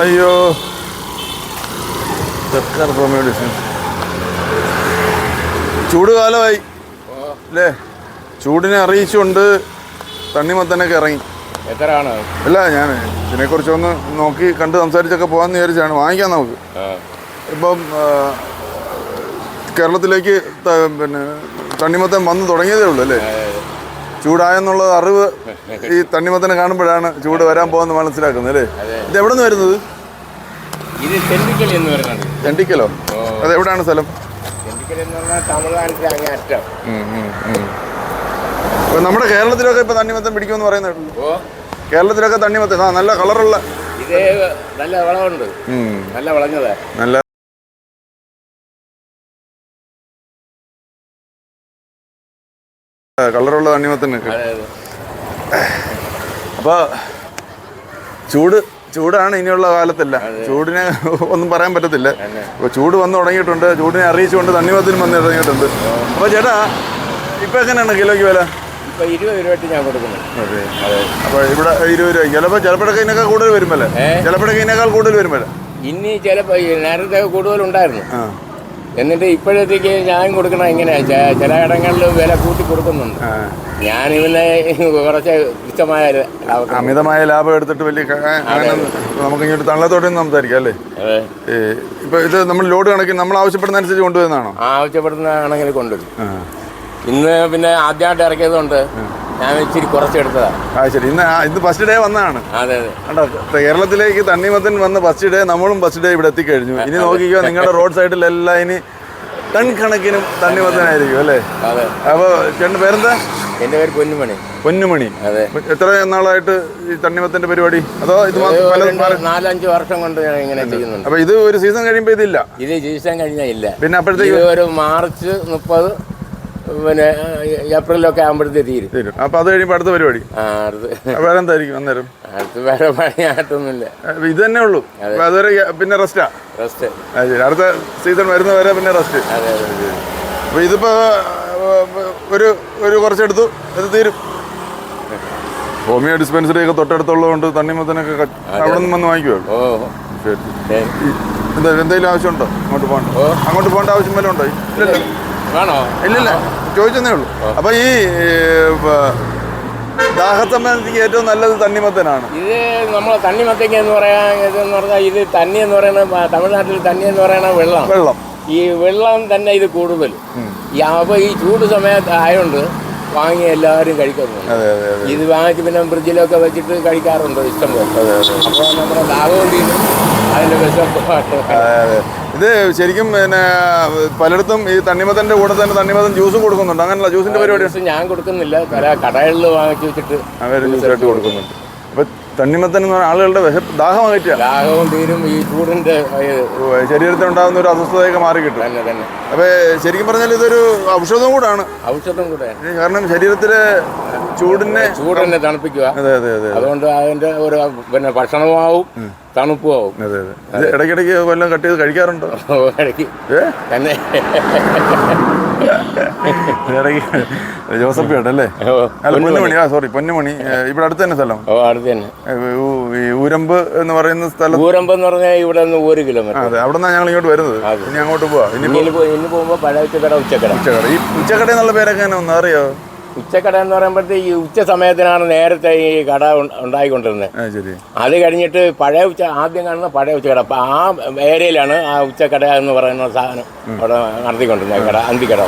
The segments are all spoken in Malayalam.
അയ്യോ സർക്കാർ ഹോമിയോ ഡിസ്പെൻസറി ചൂട് കാലമായി അല്ലേ? ചൂടിനെ അറിയിച്ചുകൊണ്ട് തണ്ണിമത്തനൊക്കെ ഇറങ്ങി. എത്രയാണ്? അല്ല, ഞാൻ ഇതിനെക്കുറിച്ചൊന്ന് നോക്കി കണ്ട് സംസാരിച്ചൊക്കെ പോകാമെന്ന് വിചാരിച്ചാണ്. വാങ്ങിക്കാം നമുക്ക്. ഇപ്പം കേരളത്തിലേക്ക് പിന്നെ തണ്ണിമത്തൻ വന്ന് തുടങ്ങിയതേ ഉള്ളൂ അല്ലേ? ചൂടായെന്നുള്ളത് അറിവ് ഈ തണ്ണിമത്തനെ കാണുമ്പോഴാണ് ചൂട് വരാൻ പോകുന്നത് മനസ്സിലാക്കുന്നത് അല്ലേ? ഇത് എവിടെ നിന്ന് വരുന്നത്? ഇത് തെണ്ടിക്കൽ എന്ന് പറയുന്നത്. തെണ്ടിക്കലോ? അത് എവിടെയാണ് സ്ഥലം? തെണ്ടിക്കൽ എന്ന് പറഞ്ഞാൽ തമിഴ്നാട്ടിലെ അങ്ങേ അറ്റം. ഇപ്പം നമ്മുടെ കേരളത്തിലൊക്കെ ഇപ്പം തണ്ണിമത്തൻ പിടിക്കുമെന്ന് പറയുന്നത്. കേരളത്തിലൊക്കെ തണ്ണിമത്തൻ നല്ല കളറുള്ള ഇത് നല്ല വളമുണ്ട്. നല്ല വളഞ്ഞതാ. നല്ല കളറുള്ള തണ്ണിമത്തനൊക്കെ. അപ്പോൾ ചൂടാണ് ഇനിയുള്ള കാലത്തല്ല. ചൂടിനെ ഒന്നും പറയാൻ പറ്റത്തില്ല. അപ്പോൾ ചൂട് വന്ന് തുടങ്ങിയിട്ടുണ്ട്. ചൂടിനെ അറിയിച്ചുകൊണ്ട് തണ്ണിമത്തനും വന്ന് തുടങ്ങിയിട്ടുണ്ട്. അപ്പോൾ ചേട്ടാ ഇപ്പം എങ്ങനെയാണ് കിലോയ്ക്ക് വില? ഇപ്പോൾ 20 രൂപയ്ക്ക് ഞാൻ കൊടുക്കുന്നു. അതെ. അപ്പോൾ ഇവിടെ 20 രൂപയ്ക്ക്. ചിലപ്പോഴൊക്കെ ഇതിനേക്കാൾ കൂടുതൽ വരുമല്ലേ? ചിലപ്പോഴൊക്കെ ഇതിനേക്കാൾ കൂടുതൽ വരുമല്ലേ? ഇനി ചിലപ്പോൾ നേരത്തെ കൂടുതലുണ്ടായിരുന്നു. എന്നിട്ട് ഇപ്പോഴത്തേക്ക് ഞാൻ കൊടുക്കണം എങ്ങനെയാ? ചില ഇടങ്ങളിൽ വില കൂട്ടി കൊടുക്കുന്നുണ്ട്. ഞാൻ ഇവനെ കുറച്ച് തുച്ഛമായ അമിതമായ ലാഭം എടുത്തിട്ട് വലിയ നമുക്ക് ഇങ്ങോട്ട് തള്ളത്തോടെ സംസാരിക്കാം അല്ലേ? ഇപ്പൊ ഇത് നമ്മൾ ലോഡ് കണക്കിന് നമ്മൾ ആവശ്യപ്പെടുന്ന അനുസരിച്ച് കൊണ്ടുവരുന്നതാണോ? ആവശ്യപ്പെടുന്നതാണെങ്കിൽ കൊണ്ടുവരും. ഇന്ന് പിന്നെ ആദ്യമായിട്ട് ഇറക്കിയതുകൊണ്ട് ഞാൻ ഇച്ചിരി കുറച്ചെടുത്തതാണ്. ശരി. ഇന്ന് ഫസ്റ്റ് ഡേ വന്നതാണ്. അതെ അതെ. കേരളത്തിലേക്ക് തണ്ണിമത്തൻ വന്ന് ഫസ്റ്റ് ഡേ, നമ്മളും ഫസ്റ്റ് ഡേ ഇവിടെ എത്തിക്കഴിഞ്ഞു. ഇനി നോക്കിക്കോ, നിങ്ങളുടെ റോഡ് സൈഡിലെല്ലാം ഇനി ടൺ കണക്കിനും തണ്ണിമത്തനായിരിക്കും അല്ലേ? അതെ. അപ്പോൾ ചേട്ടൻ്റെ പേരെന്താ? എൻ്റെ പേര് പൊന്നുമണി. പൊന്നുമണി. അതെ. എത്ര നാളായിട്ട് ഈ തണ്ണിമത്തൻ്റെ പരിപാടി? അതോ ഇത് 4-5 വർഷം കൊണ്ട് ഞാൻ ഇങ്ങനെ ചെയ്യുന്നുണ്ട്. അപ്പോൾ ഇത് ഒരു സീസൺ കഴിയുമ്പോൾ ഇതില്ല? ഇത് സീസൺ കഴിഞ്ഞാൽ ഇല്ല. പിന്നെ അപ്പോഴത്തേക്ക് ഒരു മാർച്ച് 30 പിന്നെ ഏപ്രിലൊക്കെ ആകുമ്പോഴത്തേക്ക് തീരും. അപ്പോൾ അത് കഴിയുമ്പോൾ അടുത്ത പരിപാടി വേറെ എന്തായിരിക്കും അന്നേരം? അടുത്ത് വേറെ പണിയായിട്ടൊന്നുമില്ല. ഇത് തന്നെ ഉള്ളൂ. അതുവരെ പിന്നെ റെസ്റ്റ്. അടുത്ത സീസൺ വരുന്നവരെ പിന്നെ റെസ്റ്റ്. അപ്പോൾ ഇതിപ്പോൾ ഒരു കുറച്ചെടുത്തു, ഇത് തീരും. ഹോമിയോ ഡിസ്പെൻസറി ഒക്കെ തൊട്ടടുത്തുള്ളതുകൊണ്ട് തണ്ണിമത്തനൊക്കെ അവിടെ നിന്ന് വന്ന് വാങ്ങിക്കുമോ? ശരി. എന്തെങ്കിലും ആവശ്യമുണ്ടോ? അങ്ങോട്ട് പോകേണ്ട ആവശ്യം വല്ലതും ഉണ്ടോ? ഇല്ലല്ലോ. ഇല്ലില്ല, ചോദിച്ചെന്നേ ഉള്ളൂ. അപ്പൊ ഈ ദാഹസംബന്ധിക്ക് ഏറ്റവും നല്ലത് തണ്ണിമത്തനാണ്. ഇത് നമ്മളെ തണ്ണിമത്തങ്ങ എന്ന് പറഞ്ഞാൽ ഇത് തണ്ണി എന്ന് പറയുന്നത് തമിഴ്നാട്ടിൽ തണ്ണി എന്ന് പറയുന്നത് വെള്ളം. ഈ വെള്ളം തന്നെ ഇത് കൂടുതൽ. അപ്പോൾ ഈ ചൂട് സമയത്ത് ആയതുകൊണ്ട് വാങ്ങി എല്ലാവരും കഴിക്കുന്നു. ഇത് വാങ്ങിച്ച് പിന്നെ ഫ്രിഡ്ജിലൊക്കെ വെച്ചിട്ട് കഴിക്കാറുണ്ട് ഇഷ്ടം പോലെ. അപ്പോൾ നമ്മുടെ ദാഹവും തീരും, അതിൻ്റെ വിശപ്പാട്ട്. ഇത് ശരിക്കും പിന്നെ പലയിടത്തും ഈ തണ്ണിമത്തൻ്റെ കൂടെ തന്നെ തണ്ണിമത്തൻ ജ്യൂസും കൊടുക്കുന്നുണ്ട്. അങ്ങനെയുള്ള ജ്യൂസിന്റെ പരിപാടി ഞാൻ കൊടുക്കുന്നില്ല. ചില കടകളിൽ വാങ്ങിച്ച് വെച്ചിട്ട് അവർ ജ്യൂസായിട്ട് കൊടുക്കുന്നുണ്ട്. അപ്പൊ തണ്ണിമത്തൻ എന്ന് പറഞ്ഞാൽ ആളുകളുടെ ദാഹം അകറ്റുക. ദാഹവും തീരും, ഈ ചൂടിന്റെ ശരീരത്തിൽ ഉണ്ടാകുന്ന ഒരു അസ്വസ്ഥതയൊക്കെ മാറി കിട്ടും. അപ്പൊ ശരിക്കും പറഞ്ഞാൽ ഇതൊരു ഔഷധം കൂടാണ്. കാരണം ശരീരത്തിലെ ചൂടിനെ തണുപ്പിക്കുക. അതുകൊണ്ട് അതിന്റെ ഒരു പിന്നെ ഭക്ഷണമാവും, തണുപ്പുമാവും. ഇടയ്ക്കിടയ്ക്ക് കൊല്ലം കട്ട് ചെയ്ത് കഴിക്കാറുണ്ടോ? തന്നെ ജോസഫ് ചേട്ടല്ലേ? അല്ല, പൊന്നുമണി. സോറി, പൊന്നുമണി. ഇവിടെ അടുത്ത് തന്നെ സ്ഥലം? അടുത്ത് തന്നെ. ഊരമ്പ് എന്ന് പറയുന്ന സ്ഥലം. ഊരമ്പ് എന്ന് പറഞ്ഞാൽ ഇവിടെ നിന്ന് 1 കിലോമീറ്റർ. അതെ, അവിടെ നിന്നാണ് ഞങ്ങൾ ഇങ്ങോട്ട് വരുന്നത്. ഇനി അങ്ങോട്ട് പോവാ. ഇനി പോകുമ്പോൾ പഴയ ഉച്ചക്കട. ഈ ഉച്ചക്കട എന്നുള്ള പേരൊക്കെ എന്നെ ഒന്ന് അറിയോ? ഉച്ചക്കട എന്ന് പറയുമ്പോഴത്തേക്ക് ഈ ഉച്ച സമയത്തിനാണ് നേരത്തെ ഈ കട ഉണ്ടായിക്കൊണ്ടിരുന്നത്. അത് കഴിഞ്ഞിട്ട് ആദ്യം കാണുന്ന പഴയ ഉച്ചക്കട. അപ്പം ആ ഏരിയയിലാണ് ആ ഉച്ചക്കട എന്ന് പറയുന്ന സാധനം അവിടെ നടത്തിക്കൊണ്ടിരുന്നത്. കട അന്തിക്കട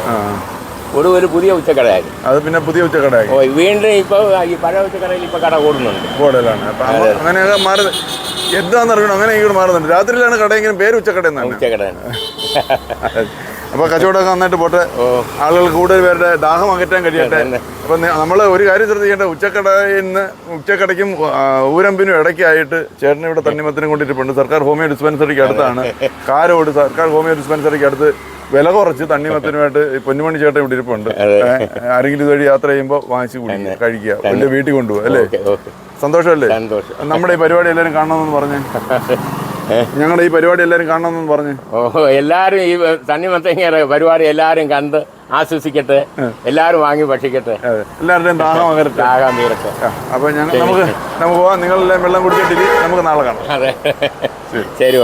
ഒരു പുതിയ ഉച്ചക്കടയായി. അത് പിന്നെ പുതിയ ഉച്ചക്കടയായി. വീണ്ടും ഇപ്പോൾ ഈ പഴയ ഉച്ചക്കടയിൽ ഇപ്പോൾ കട കൂടുന്നുണ്ട്. കൂടുതലാണ്. അങ്ങനെയൊക്കെ മാറി എന്താണെന്ന് അറിയണം. അങ്ങനെ ഇങ്ങോട്ട് മാറുന്നുണ്ട്. രാത്രിയിലാണ് കടയെങ്കിലും പേര് ഉച്ചക്കട എന്നാണ്. ഉച്ചക്കടയാണ്. അപ്പോൾ കച്ചവടമൊക്കെ നന്നായിട്ട് പോട്ടെ. ആളുകൾ കൂടുതൽ പേരുടെ ദാഹം അകറ്റാൻ കഴിയട്ടെ. അപ്പം നമ്മൾ ഒരു കാര്യം ശ്രദ്ധിക്കേണ്ട, ഉച്ചക്കടയ്ക്കും ഊരമ്പിനും ഇടയ്ക്കായിട്ട് ചേട്ടന് ഇവിടെ തണ്ണിമത്തനും കൊണ്ടിരിപ്പുണ്ട്. സർക്കാർ ഹോമിയോ ഡിസ്പെൻസറിക്ക് അടുത്താണ്. കാരോട് സർക്കാർ ഹോമിയോ ഡിസ്പെൻസറിക്ക് അടുത്ത് വില കുറച്ച് തണ്ണിമത്തനുമായിട്ട് പൊന്നുമണി ചേട്ടൻ ഇവിടെ ഇരിപ്പുണ്ട്. ആരെങ്കിലും ഇതുവഴി യാത്ര ചെയ്യുമ്പോൾ വാങ്ങിച്ച് കുടിക്കുക, കഴിക്കുക, വലിയ വീട്ടിൽ കൊണ്ടുപോകുക അല്ലേ? സന്തോഷമല്ലേ? നമ്മുടെ ഈ പരിപാടി എല്ലാവരും കാണണമെന്ന് പറഞ്ഞേ. ഞങ്ങളുടെ ഈ പരിപാടി എല്ലാവരും കാണണമെന്ന് പറഞ്ഞ് എല്ലാവരും ഈ തണ്ണിമത്തങ്ങ പരിപാടി എല്ലാവരും കണ്ട് ആശ്വസിക്കട്ടെ, എല്ലാവരും വാങ്ങി ഭക്ഷിക്കട്ടെ, എല്ലാവരുടെയും ദാഹം അകരട്ടെ. ദാഹം തീരട്ടെ. അപ്പോൾ നമുക്ക് പോവാം. നിങ്ങളെല്ലാം വെള്ളം കുടിച്ചിട്ടില്ല, നമുക്ക് നാളെ കാണാം. അതെ, ശരി.